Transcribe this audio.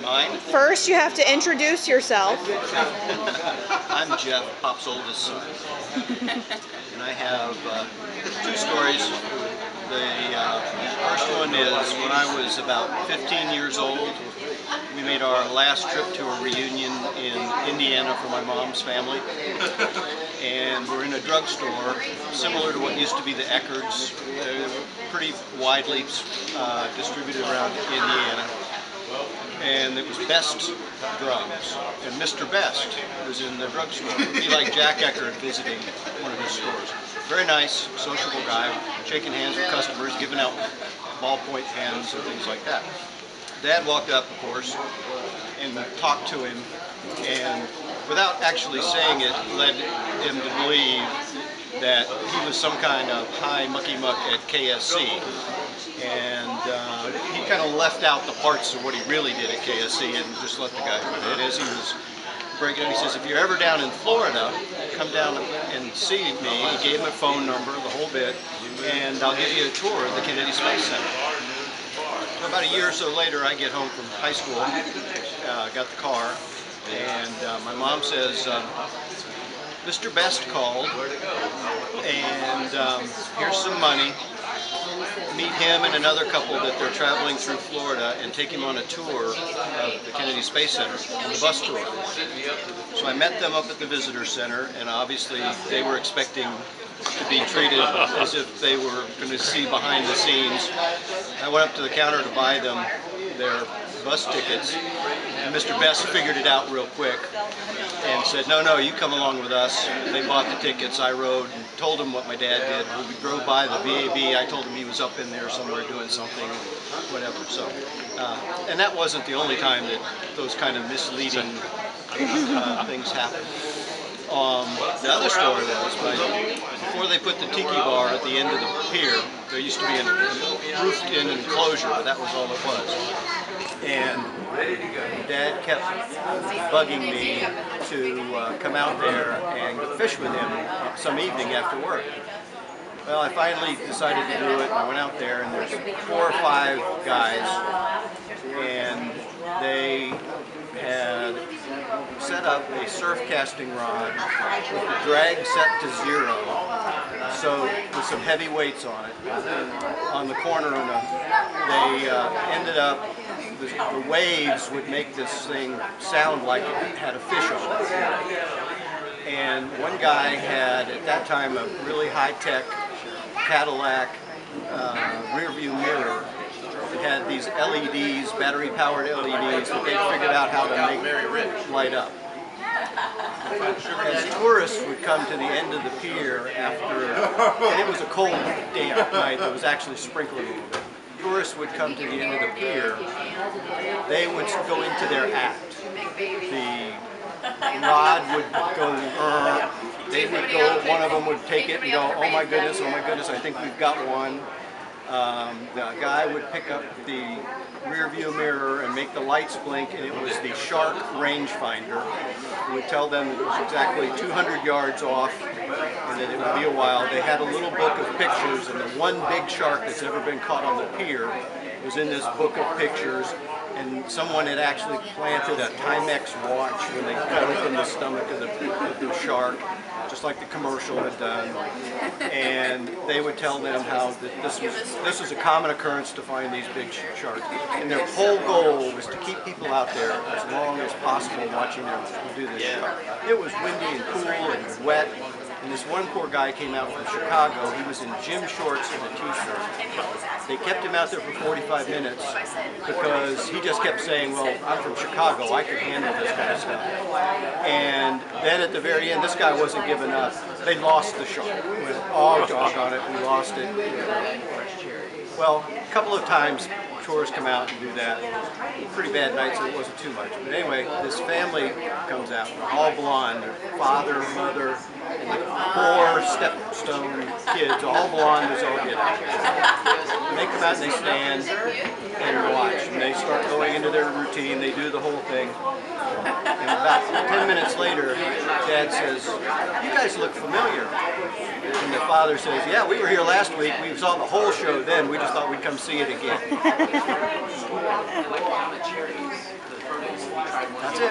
Mine? First, you have to introduce yourself. I'm Jeff, Pop's oldest son. And I have two stories. The first one is when I was about 15 years old, we made our last trip to a reunion in Indiana for my mom's family. And we're in a drugstore similar to what used to be the Eckards. They're pretty widely distributed around Indiana. And it was Best Drugs. And Mr. Best was in the drugstore. He like Jack Eckard visiting one of his stores. Very nice, sociable guy, shaking hands with customers, giving out ballpoint pens and things like that. Dad walked up, of course, and talked to him, and without actually saying it, led him to believe that he was some kind of high mucky-muck at KSC. And he kind of left out the parts of what he really did at KSC and just let the guy do it. As he was breaking it, he says, if you're ever down in Florida, come down and see me. He gave him a phone number, the whole bit, and I'll give you a tour of the Kennedy Space Center. So about a year or so later, I get home from high school, got the car, and my mom says, Mr. Best called, and here's some money. Meet him and another couple that they're traveling through Florida and take him on a tour of the Kennedy Space Center, on the bus tour. So I met them up at the visitor center, and obviously they were expecting to be treated as if they were going to see behind the scenes. I went up to the counter to buy them their bus tickets, and Mr. Best figured it out real quick and said, no, you come along with us. They bought the tickets, I rode, and told him what my dad did. When we drove by the VAB, I told him he was up in there somewhere doing something, whatever. So, and that wasn't the only time that those kind of misleading things happened. The other story was, before they put the tiki bar at the end of the pier, there used to be a roofed-in enclosure, but that was all it was. And Dad kept bugging me to come out there and go fish with him some evening after work. Well, I finally decided to do it, and I went out there, and there's 4 or 5 guys, and they had set up a surf casting rod with the drag set to 0, so with some heavy weights on it, on the corner, and they ended up, the waves would make this thing sound like it had a fish on it. And one guy had, at that time, a really high-tech Cadillac rear view mirror. It had these LEDs, battery-powered LEDs, that they figured out how to make light up. As tourists would come to the end of the pier after, and it was a cold, damp night that was actually sprinkling a little bit. Tourists would come to the end of the pier, they would go into their act. The rod would go, they would go, one of them would take it and go, oh my goodness, I think we've got one. The guy would pick up the rear view mirror and make the lights blink, and it was the Shark rangefinder. It would tell them it was exactly 200 yards off and that it would be a while. They had a little book of pictures, and the one big shark that's ever been caught on the pier was in this book of pictures, and someone had actually planted a Timex watch when they cut open the stomach of the shark, just like the commercial had done. And they would tell them how that this was a common occurrence to find these big sharks. And their whole goal was to keep people out there as long as possible watching them do this. It was windy and cool and wet. And this one poor guy came out from Chicago. He was in gym shorts and a t-shirt. They kept him out there for 45 minutes because he just kept saying, well, I'm from Chicago, I could handle this kind of stuff. And then at the very end, this guy wasn't giving up. They lost the shark. We went, oh, doggone it, we lost it. Well, a couple of times tourists come out and do that. Pretty bad night, so it wasn't too much. But anyway, this family comes out, all blonde, their father, mother, and the 4 stepstone kids, all blonde as all get out. And they come out and they stand and watch, and they start going into their routine, they do the whole thing. And about 10 minutes later, Dad says, you guys look familiar. And the father says, yeah, we were here last week, we saw the whole show then, we just thought we'd come see it again. That's it.